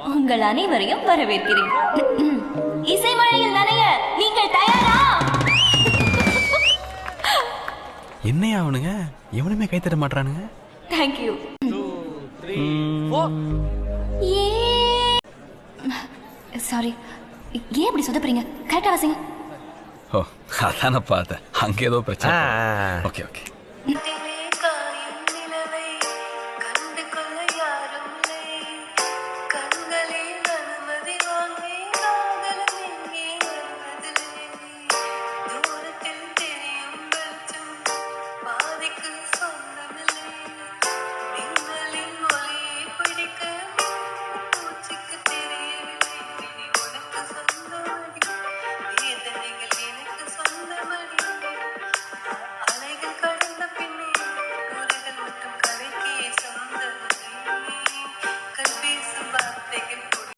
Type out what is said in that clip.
உங்கள் அனைவரையும் வரவேற்கிறேன். இசை மழையில் நனைய நீங்கள் தயாரா? என்னையா அவனுங்க எவனுமே கை தட்ட மாட்டானுங்க. தேங்க்யூ. சாரி, ஏன் இப்படி சொதப்புறீங்க? கரெக்டா வாசிங்க. ஓ, அதான பார்த்தேன். அங்கே ஏதோ பிரச்சனை. Okay okay.